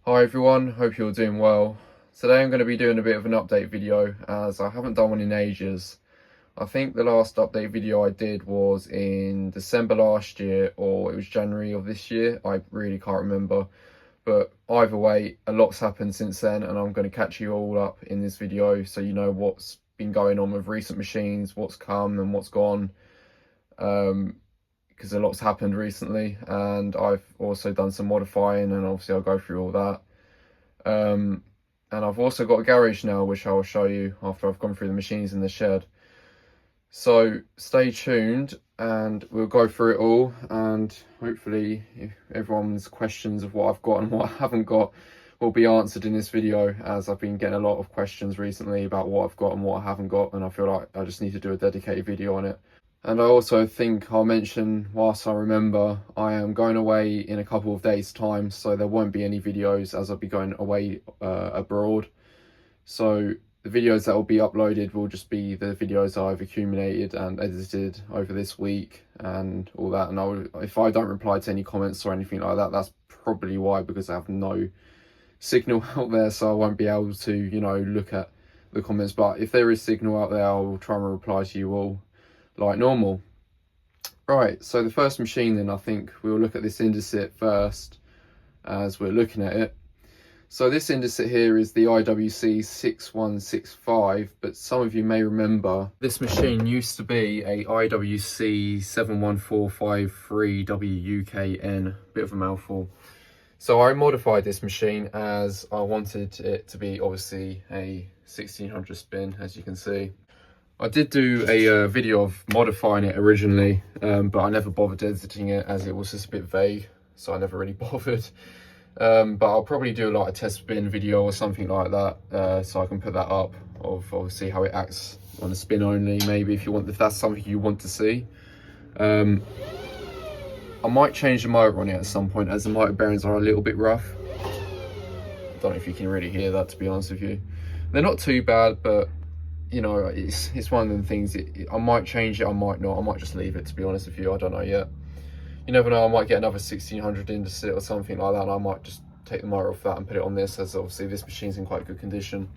Hi everyone, hope you're doing well. Today I'm going to be doing a bit of an update video as I haven't done one in ages. I think the last update video I did was in December last year or it was January of this year. I really can't remember. But either way, a lot's happened since then and I'm going to catch you all up in this video so you know what's been going on with recent machines, what's come and what's gone. Because a lot's happened recently and I've also done some modifying and obviously I'll go through all that. And I've also got a garage now which I will show you after I've gone through the machines in the shed. So stay tuned and we'll go through it all, and hopefully if everyone's questions of what I've got and what I haven't got will be answered in this video, as I've been getting a lot of questions recently about what I've got and what I haven't got, and I feel like I just need to do a dedicated video on it. And I also think I'll mention, whilst I remember, I am going away in a couple of days' time, so there won't be any videos as I'll be going away abroad. So the videos that will be uploaded will just be the videos I've accumulated and edited over this week and all that. And if I don't reply to any comments or anything like that, that's probably why, because I have no signal out there, so I won't be able to, you know, look at the comments. But if there is signal out there, I will try and reply to you all like normal. Right, so the first machine then, I think we'll look at this Indicit first as we're looking at it. So this Indicit here is the IWC6165, but some of you may remember this machine used to be a IWC71453WUKN, bit of a mouthful. So I modified this machine as I wanted it to be obviously a 1600 spin, as you can see. I did do a video of modifying it originally, but I never bothered editing it as it was just a bit vague, so I never really bothered. But I'll probably do like a test spin video or something like that, so I can put that up of obviously how it acts on a spin only, maybe if that's something you want to see. I might change the motor on it at some point, as the motor bearings are a little bit rough. I don't know if you can really hear that, to be honest with you. They're not too bad, but you know, it's one of them things. I might change it, I might not. I might just leave it, to be honest with you. I don't know yet. You never know, I might get another 1600 Indicit or something like that, and I might just take the motor off that and put it on this, as obviously this machine's in quite good condition.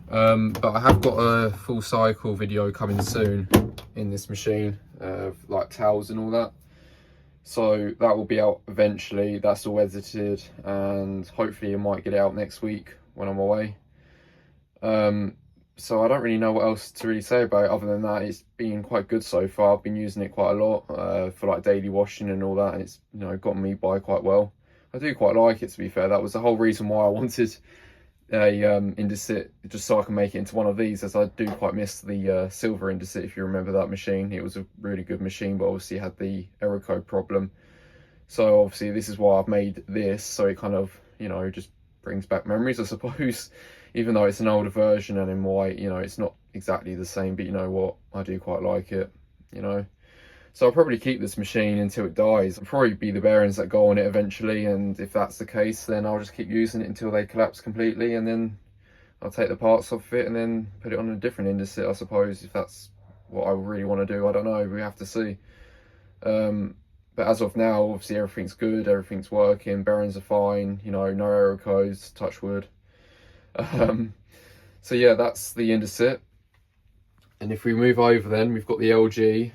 But I have got a full cycle video coming soon in this machine, like towels and all that. So that will be out eventually. That's all edited, and hopefully I might get it out next week when I'm away. So I don't really know what else to really say about it other than that it's been quite good so far. I've been using it quite a lot for like daily washing and all that, and it's, you know, gotten me by quite well. I do quite like it, to be fair. That was the whole reason why I wanted a Indicit, just so I can make it into one of these, as I do quite miss the silver Indicit, if you remember that machine. It was a really good machine, but obviously had the error code problem. So obviously this is why I've made this, so it kind of, you know, just brings back memories, I suppose. Even though it's an older version and in white, you know, it's not exactly the same, but you know what, I do quite like it, you know. So I'll probably keep this machine until it dies. It'll probably be the bearings that go on it eventually, and if that's the case, then I'll just keep using it until they collapse completely, and then I'll take the parts off it and then put it on a different Indicit, I suppose, if that's what I really want to do. I don't know, we have to see. But as of now, obviously everything's good, everything's working, bearings are fine, you know, no error codes, touch wood. So yeah, that's the Indicit. And if we move over, then we've got the LG.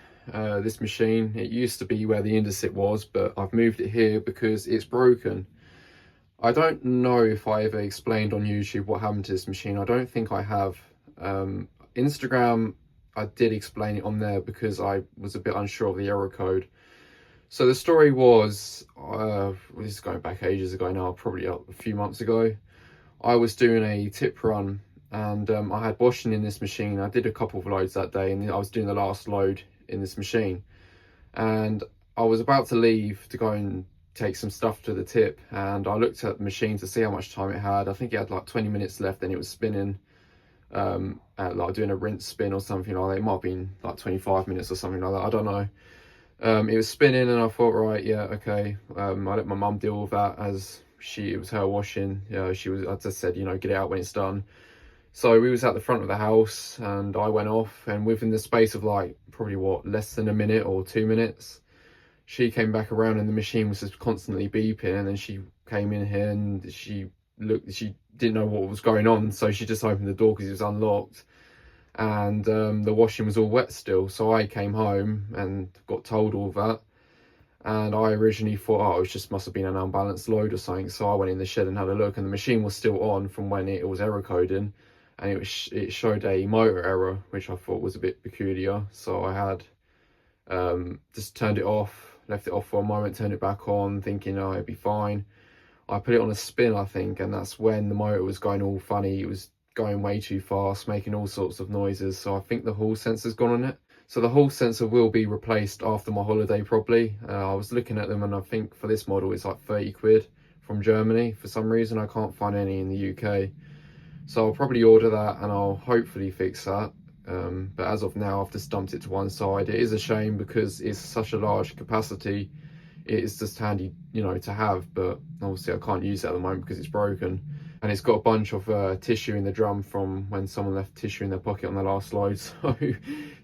This machine, it used to be where the Indicit was, but I've moved it here because it's broken. I don't know if I ever explained on YouTube what happened to this machine. I don't think I have. Instagram, I did explain it on there because I was a bit unsure of the error code. So the story was, this is going back ages ago now, probably a few months ago. I was doing a tip run, and I had washing in this machine. I did a couple of loads that day, and I was doing the last load in this machine. And I was about to leave to go and take some stuff to the tip, and I looked at the machine to see how much time it had. I think it had like 20 minutes left, and it was spinning, like doing a rinse spin or something like that. It might have been like 25 minutes or something like that, I don't know. It was spinning, and I thought, right, yeah, okay. I let my mum deal with that, as it was her washing. I just said, you know, get it out when it's done. So we was at the front of the house, and I went off, and within the space of like probably less than a minute or 2 minutes, she came back around and the machine was just constantly beeping, and then she came in here and she didn't know what was going on, so she just opened the door because it was unlocked, and the washing was all wet still. So I came home and got told all that, and I originally thought, oh, it just must have been an unbalanced load or something. So I went in the shed and had a look, and the machine was still on from when it was error coding, and it showed a motor error, which I thought was a bit peculiar. So I had just turned it off, left it off for a moment, turned it back on, thinking, oh, it'd be fine. I put it on a spin, I think, and that's when the motor was going all funny. It was going way too fast, making all sorts of noises. So I think the hall sensor's gone on it. So the hall sensor will be replaced after my holiday probably. I was looking at them, and I think for this model it's like 30 quid from Germany. For some reason I can't find any in the UK. So I'll probably order that and I'll hopefully fix that. But as of now I've just dumped it to one side. It is a shame because it's such a large capacity. It is just handy, you know, to have, but obviously I can't use it at the moment because it's broken. And it's got a bunch of tissue in the drum from when someone left tissue in their pocket on the last load, so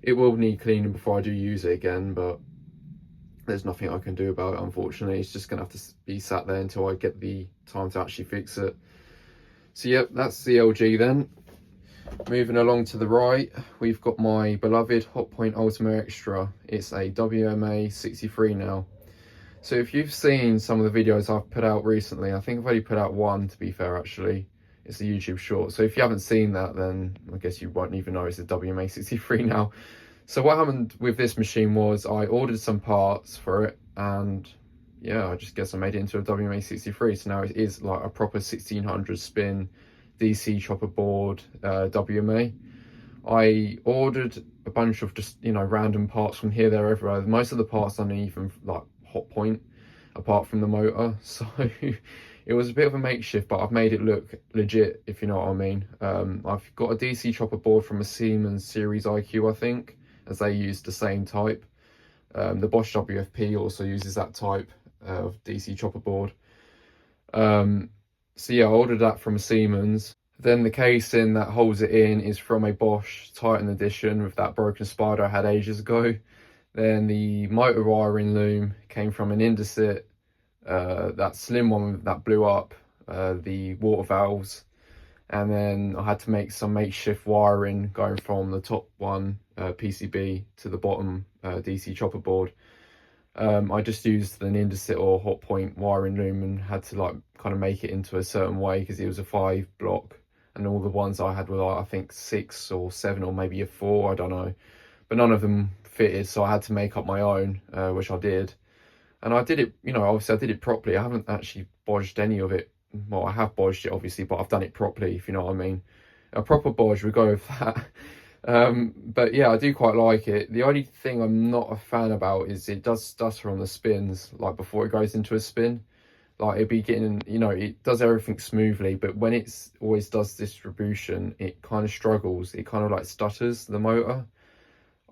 it will need cleaning before I do use it again, but there's nothing I can do about it, unfortunately. It's just gonna have to be sat there until I get the time to actually fix it. So yep, that's the LG then. Moving along to the right, we've got my beloved Hotpoint Ultima Extra. It's a WMA 63 now. So if you've seen some of the videos I've put out recently, I think I've only put out one, to be fair, actually. It's a YouTube short. So if you haven't seen that, then I guess you won't even know it's a WMA63 now. So what happened with this machine was I ordered some parts for it, and yeah, I just guess I made it into a WMA63. So now it is like a proper 1600 spin DC chopper board WMA. I ordered a bunch of just, you know, random parts from here, there, everywhere. Most of the parts aren't even like Hotpoint apart from the motor, so it was a bit of a makeshift, but I've made it look legit, if you know what I mean. I've got a DC chopper board from a Siemens Series IQ, I think, as they use the same type. The Bosch WFP also uses that type of DC chopper board. So yeah, I ordered that from Siemens. Then the casing that holds it in is from a Bosch Titan edition with that broken spider I had ages ago. Then the motor wiring loom came from an Indicit, that slim one that blew up, the water valves. And then I had to make some makeshift wiring going from the top one PCB to the bottom DC chopper board. I just used an Indicit or Hotpoint wiring loom and had to like kind of make it into a certain way because it was a 5 block, and all the ones I had were like, I think 6 or 7 or maybe a 4, I don't know, but none of them fitted, so I had to make up my own, which I did. And I did it, you know, obviously I did it properly. I haven't actually bodged any of it. Well, I have bodged it obviously, but I've done it properly, if you know what I mean. A proper bodge, we go with that. But yeah, I do quite like it. The only thing I'm not a fan about is it does stutter on the spins, like before it goes into a spin. Like it'd be getting, you know, it does everything smoothly, but when it's always does distribution, it kind of struggles. It kind of like stutters the motor.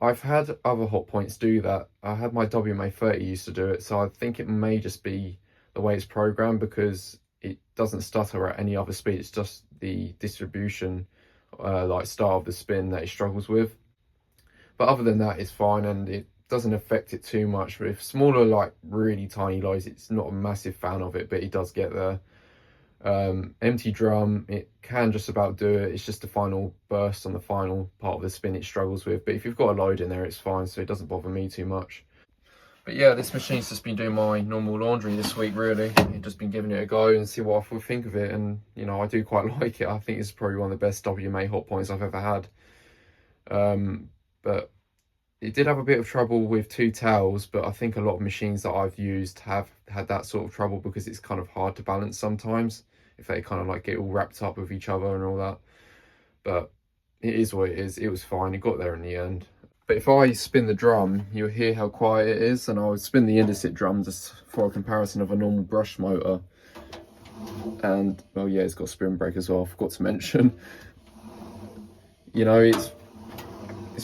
I've had other Hotpoints do that. I had my WMA30 used to do it, so I think it may just be the way it's programmed, because it doesn't stutter at any other speed. It's just the distribution, like start of the spin, that it struggles with. But other than that, it's fine, and it doesn't affect it too much. But if smaller, like really tiny loads, it's not a massive fan of it, but it does get there. Empty drum, it can just about do it. It's just the final burst on the final part of the spin it struggles with, but if you've got a load in there, it's fine, so it doesn't bother me too much. But yeah, this machine's just been doing my normal laundry this week, really. I've just been giving it a go and see what I think of it, and you know, I do quite like it. I think it's probably one of the best WMA Hotpoints I've ever had. But it did have a bit of trouble with 2 towels, but I think a lot of machines that I've used have had that sort of trouble because it's kind of hard to balance sometimes if they kind of like get all wrapped up with each other and all that. But it is what it is. It was fine. It got there in the end. But if I spin the drum, you'll hear how quiet it is, and I would spin the Indicit drum just for a comparison of a normal brush motor. And well, yeah, it's got a spin brake as well, I forgot to mention. You know, it's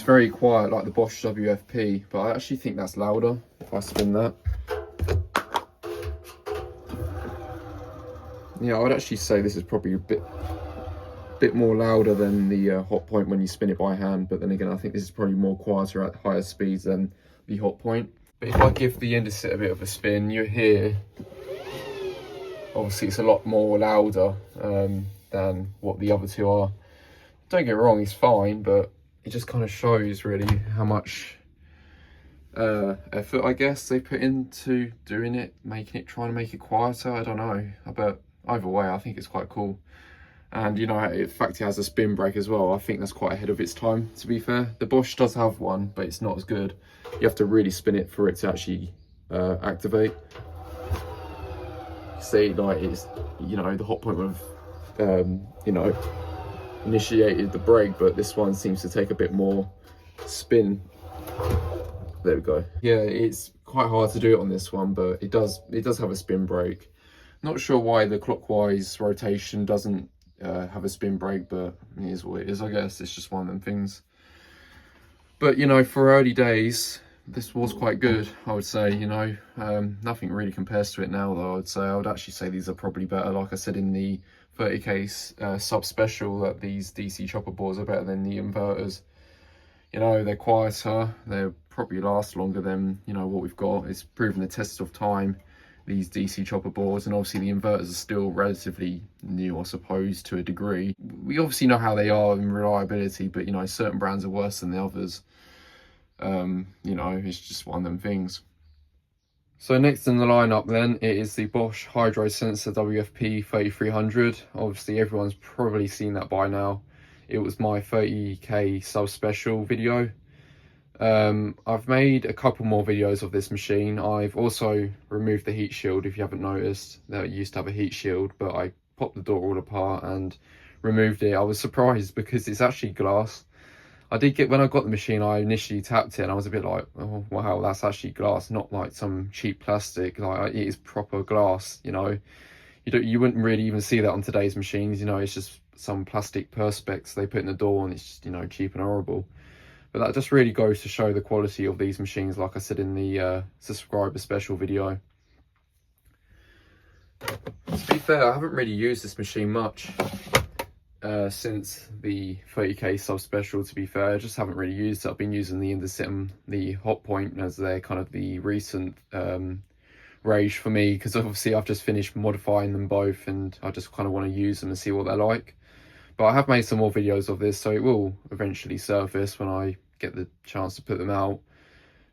very quiet like the Bosch WFP, but I actually think that's louder if I spin that. Yeah, I would actually say this is probably a bit more louder than the Hotpoint when you spin it by hand, but then again, I think this is probably more quieter at higher speeds than the Hotpoint. But if I give the Indicit a bit of a spin, you hear, obviously it's a lot more louder than what the other two are. Don't get me wrong, it's fine, but it just kind of shows really how much effort, I guess, they put into doing it, trying to make it quieter. I don't know, but either way, I think it's quite cool. And you know, in fact, it has a spin brake as well. I think that's quite ahead of its time, to be fair. The Bosch does have one, but it's not as good. You have to really spin it for it to actually activate. See, like, it's, you know, the hot point would have, you know, initiated the brake, but this one seems to take a bit more spin. There we go. Yeah, it's quite hard to do it on this one, but it does have a spin brake. Not sure why the clockwise rotation doesn't have a spin brake, but it is what it is, I guess. It's just one of them things. But you know, for early days, this was quite good, I would say. You know, nothing really compares to it now, though. I would say, I would actually say these are probably better. Like I said in the 30k sub special, that these DC chopper boards are better than the inverters. You know, they're quieter, they probably last longer than, you know, what we've got. It's proven the test of time, these DC chopper boards, and obviously the inverters are still relatively new, I suppose, to a degree. We obviously know how they are in reliability, but you know, certain brands are worse than the others. You know, it's just one of them things. So next in the lineup then, it is the Bosch Hydro Sensor WFP 3300. Obviously everyone's probably seen that by now. It was my 30k sub special video. I've made a couple more videos of this machine. I've also removed the heat shield, if you haven't noticed. That it used to have a heat shield, but I popped the door all apart and removed it. I was surprised because it's actually glass. When I got the machine, I initially tapped it and I was a bit like, oh wow, that's actually glass, not like some cheap plastic. Like, it is proper glass, you know. You wouldn't really even see that on today's machines, you know. It's just some plastic perspex they put in the door, and it's just, you know, cheap and horrible. But that just really goes to show the quality of these machines, like I said in the subscriber special video. To be fair, I haven't really used this machine much since the 30k sub special, to be fair. I just haven't really used it. I've been using the Indicit and the Hot Point as they're kind of the recent rage for me, because obviously I've just finished modifying them both and I just kind of want to use them and see what they're like. But I have made some more videos of this, so it will eventually surface when I get the chance to put them out.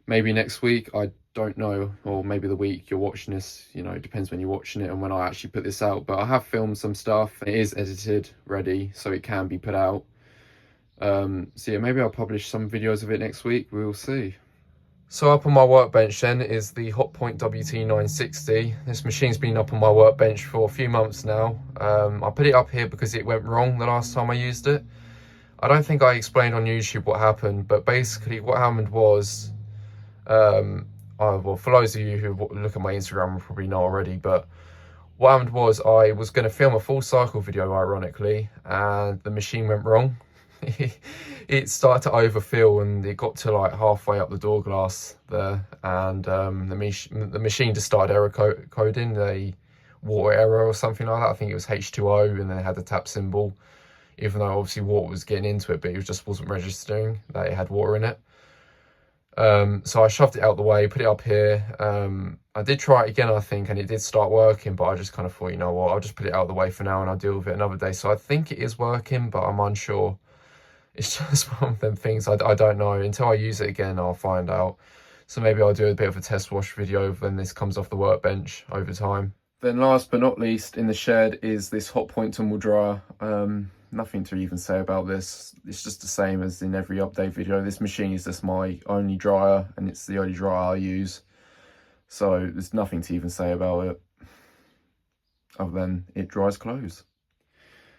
Maybe next week, I don't know, or maybe the week you're watching this, you know, it depends when you're watching it and when I actually put this out. But I have filmed some stuff. It is edited, ready, so it can be put out. So yeah, maybe I'll publish some videos of it next week. We'll see. So up on my workbench then is the Point WT960. This machine's been up on my workbench for a few months now. I put it up here because it went wrong the last time I used it. I don't think I explained on YouTube what happened, but basically what happened was, well, for those of you who look at my Instagram will probably know already, but what happened was I was going to film a full cycle video, ironically, and the machine went wrong. It started to overfill and it got to like halfway up the door glass there, and the machine just started error coding a water error or something like that. I think it was H2O, and then it had the tap symbol, even though obviously water was getting into it, but it just wasn't registering that it had water in it. So I shoved it out the way, put it up here. I did try it again, I think, and it did start working, but I just kind of thought, you know what, I'll just put it out of the way for now and I'll deal with it another day. So I think it is working, but I'm unsure. It's just one of them things, I don't know. Until I use it again, I'll find out. So maybe I'll do a bit of a test wash video when this comes off the workbench over time. Then last but not least in the shed is this Hot Point tumble dryer. Nothing to even say about this. It's just the same as in every update video. This machine is just my only dryer, and it's the only dryer I use. So there's nothing to even say about it, other than it dries clothes.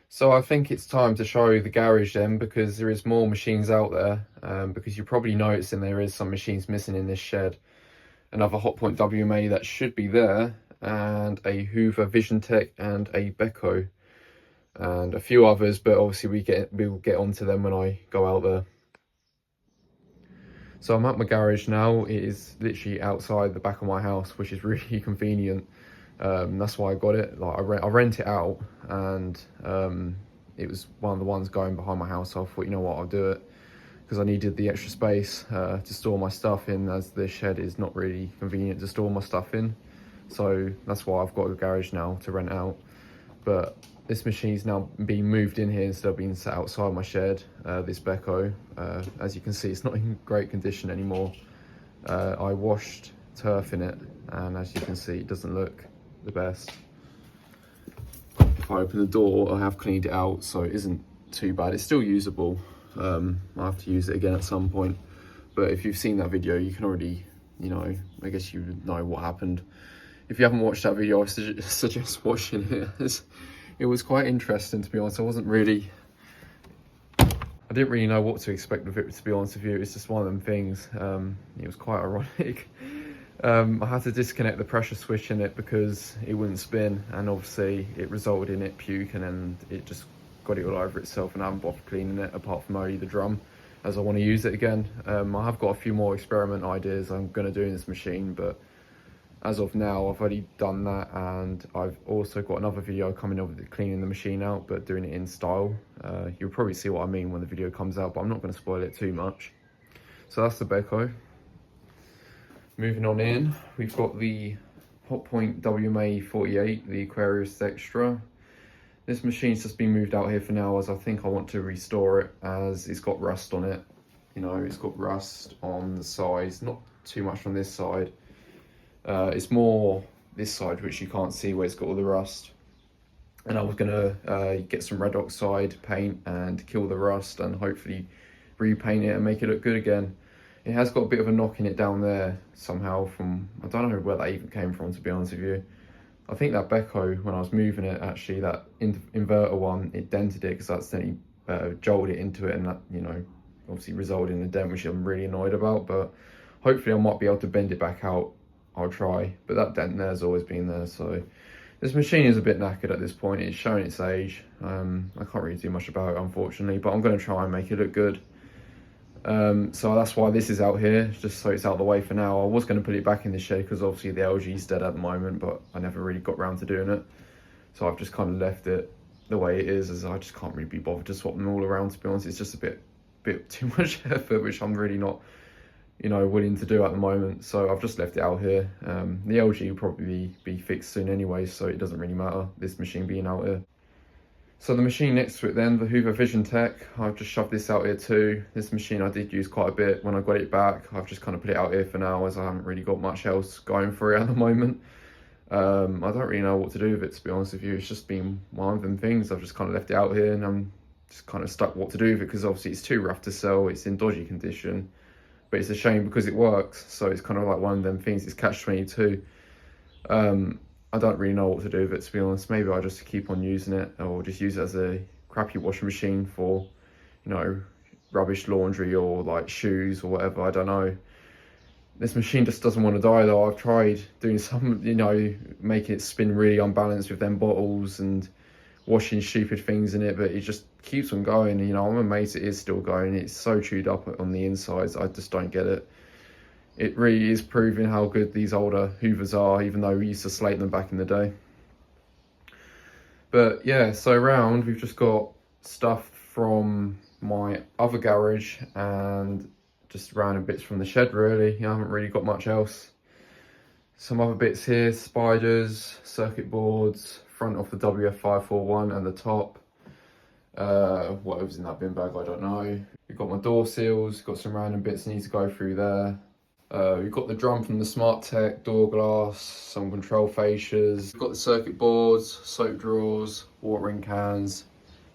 So I think it's time to show the garage then, because there is more machines out there. Because you're probably noticing there is some machines missing in this shed. Another Hot Point WMA that should be there, and a Hoover WasherTech and a Beko, and a few others, but obviously we'll get onto them when I go out there. So I'm at my garage now. It is literally outside the back of my house, which is really convenient. That's why I got it. Like I rent it out, and it was one of the ones going behind my house, so I thought, you know what, I'll do it. because I needed the extra space to store my stuff in, as the shed is not really convenient to store my stuff in. So that's why I've got a garage now to rent out. But this machine's now being moved in here instead of being sat outside my shed. This Beko, as you can see, it's not in great condition anymore. I washed turf in it, and as you can see, it doesn't look the best. If I open the door, I have cleaned it out, so it isn't too bad. It's still usable. I have to use it again at some point. But if you've seen that video, you can already, you know, I guess you know what happened. If you haven't watched that video, I suggest watching it. It was quite interesting, to be honest. I didn't really know what to expect with it, to be honest with you. It's just one of them things. It was quite ironic. I had to disconnect the pressure switch in it because it wouldn't spin, and obviously it resulted in it puking, and it just got it all over itself, and I haven't bothered cleaning it apart from only the drum, as I want to use it again. I have got a few more experiment ideas I'm going to do in this machine, but as of now I've already done that, and I've also got another video coming up with cleaning the machine out, but doing it in style. You'll probably see what I mean when the video comes out, but I'm not going to spoil it too much. So that's the Beko. Moving on in, we've got the Point WT960, the Aquarius Extra. This machine's just been moved out here for now, as I think I want to restore it, as it's got rust on it. You know, it's got rust on the sides, not too much on this side. It's more this side, which you can't see, where it's got all the rust. And I was gonna get some red oxide paint and kill the rust, and hopefully repaint it and make it look good again. It has got a bit of a knock in it down there somehow from, I don't know where that even came from, to be honest with you. I think that Beko, when I was moving it, actually, that inverter one, it dented it because that's then jolted it into it, and that, you know, obviously resulted in a dent, which I'm really annoyed about. But hopefully I might be able to bend it back out. I'll try. But that dent there's always been there, so this machine is a bit knackered at this point. It's showing its age. I can't really do much about it, unfortunately, but I'm going to try and make it look good. So that's why this is out here, just so it's out of the way for now. I was going to put it back in the shed because obviously the LG's dead at the moment, but I never really got around to doing it. So I've just kind of left it the way it is, as I just can't really be bothered to swap them all around, to be honest. It's just a bit too much effort, which I'm really not, you know, willing to do at the moment. So I've just left it out here. The LG will probably be fixed soon anyway, so it doesn't really matter, this machine being out here. So the machine next to it then, the Hoover WasherTech, I've just shoved this out here too. This machine I did use quite a bit when I got it back. I've just kind of put it out here for now, as I haven't really got much else going for it at the moment. I don't really know what to do with it, to be honest with you. It's just been one of them things. I've just kind of left it out here, and I'm just kind of stuck what to do with it, because obviously it's too rough to sell. It's in dodgy condition, but it's a shame because it works. So it's kind of like one of them things. It's catch-22. I don't really know what to do with it, to be honest. Maybe I'll just keep on using it, or just use it as a crappy washing machine for, you know, rubbish laundry or like shoes or whatever. I don't know. This machine just doesn't want to die though. I've tried doing some, you know, making it spin really unbalanced with them bottles and washing stupid things in it, but it just keeps on going. You know, I'm amazed it is still going. It's so chewed up on the insides. I just don't get it. It really is proving how good these older Hoovers are, even though we used to slate them back in the day. But yeah, so around we've just got stuff from my other garage and just random bits from the shed, really. I haven't really got much else. Some other bits here, spiders, circuit boards, front of the WF541 and the top. Whatever's in that bin bag, I don't know. We've got my door seals, got some random bits I need to go through there. We've got the drum from the WasherTech, door glass, some control fascias. We've got the circuit boards, soap drawers, watering cans,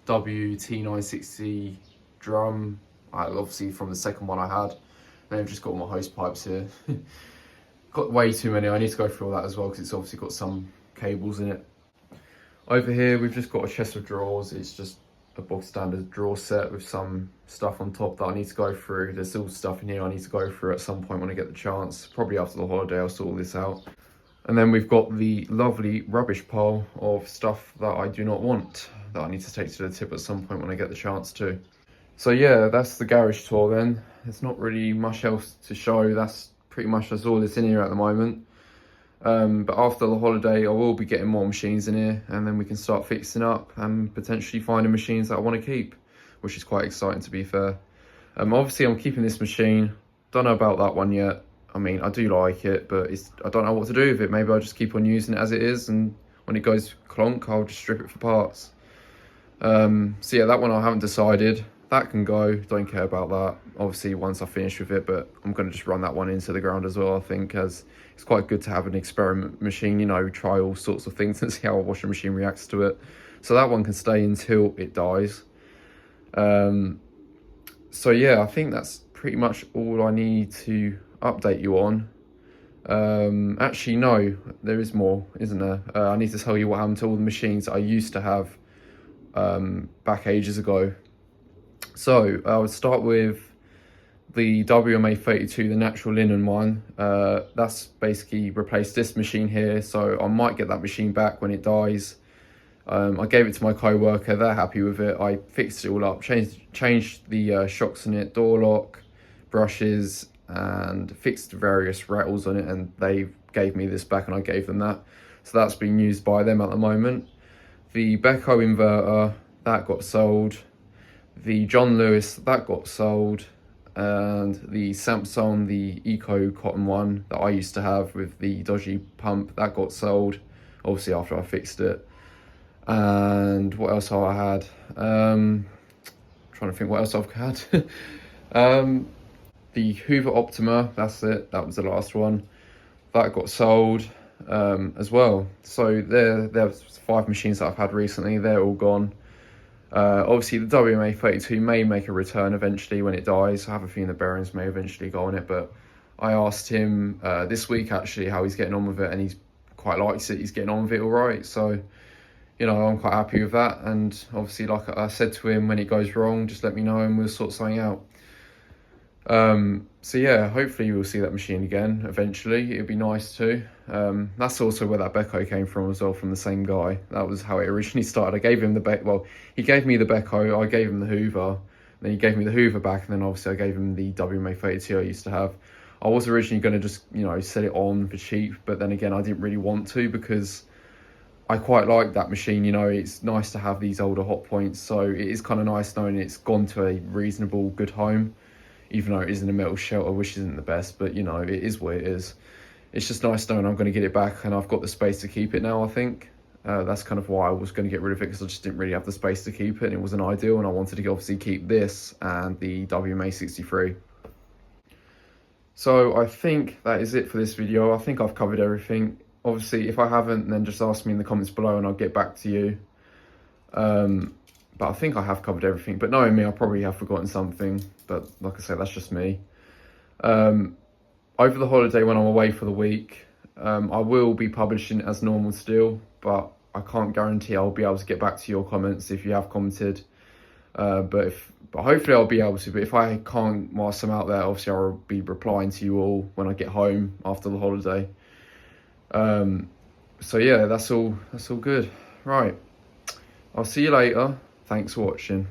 WT960 drum, obviously from the second one I had. Then I've just got all my hose pipes here. Got way too many. I need to go through all that as well, because it's obviously got some cables in it. Over here we've just got a chest of drawers. It's just a bog standard drawer set with some stuff on top that I need to go through. There's still stuff in here I need to go through at some point when I get the chance. Probably after the holiday I'll sort all this out. And then we've got the lovely rubbish pile of stuff that I do not want, that I need to take to the tip at some point when I get the chance to. So yeah, that's the garage tour then. There's not really much else to show. That's all that's in here at the moment. But after the holiday I will be getting more machines in here, and then we can start fixing up and potentially finding machines that I want to keep, which is quite exciting, to be fair. Obviously I'm keeping this machine. Don't know about that one yet. I mean, I do like it, but I don't know what to do with it. Maybe I'll just keep on using it as it is, and when it goes clonk, I'll just strip it for parts. So yeah, that one I haven't decided. That can go, don't care about that. Obviously, once I finish with it, but I'm going to just run that one into the ground as well, I think, as it's quite good to have an experiment machine, you know, try all sorts of things and see how a washing machine reacts to it. So that one can stay until it dies. So yeah, I think that's pretty much all I need to update you on. Actually, no, there is more, isn't there? I need to tell you what happened to all the machines I used to have back ages ago. So I would start with the WMA32, the natural linen one. That's basically replaced this machine here, so I might get that machine back when it dies. I gave it to my co-worker, they're happy with it. I fixed it all up, changed the shocks on it, door lock, brushes, and fixed various rattles on it, and they gave me this back and I gave them that. So that's being used by them at the moment. The Beko inverter, that got sold. The John Lewis, that got sold. And the Samsung, the Eco Cotton one that I used to have with the dodgy pump, that got sold, obviously after I fixed it. And what else have I had? Trying to think what else I've had. The Hoover Optima, that's it, that was the last one. That got sold as well. So there's 5 machines that I've had recently, they're all gone. Obviously the WMA32 may make a return eventually when it dies. I have a feeling the bearings may eventually go on it, but I asked him this week actually how he's getting on with it, and he's quite likes it, he's getting on with it all right. So, you know, I'm quite happy with that. And obviously, like I said to him, when it goes wrong, just let me know and we'll sort something out. So yeah, hopefully we'll see that machine again eventually. It'd be nice too. That's also where that Beko came from as well, from the same guy. That was how it originally started. I gave him he gave me the Beko, I gave him the Hoover, then he gave me the Hoover back, and then obviously I gave him the WMA32 I used to have. I was originally going to just, you know, set it on for cheap, but then again, I didn't really want to because I quite like that machine. You know, it's nice to have these older hot points, so it is kind of nice knowing it's gone to a reasonable good home, even though it isn't a metal shelter, which isn't the best, but you know, it is what it is. It's just nice knowing I'm going to get it back, and I've got the space to keep it now, I think. That's kind of why I was going to get rid of it, because I just didn't really have the space to keep it, and it wasn't ideal, and I wanted to obviously keep this and the WMA63. So I think that is it for this video. I think I've covered everything. Obviously, if I haven't, then just ask me in the comments below and I'll get back to you. But I think I have covered everything. But knowing me, I probably have forgotten something. But like I said, that's just me. Over the holiday, when I'm away for the week, I will be publishing as normal still. But I can't guarantee I'll be able to get back to your comments if you have commented. But hopefully I'll be able to. But if I can't whilst I'm out there, obviously I'll be replying to you all when I get home after the holiday. So yeah, that's all good. Right, I'll see you later. Thanks for watching.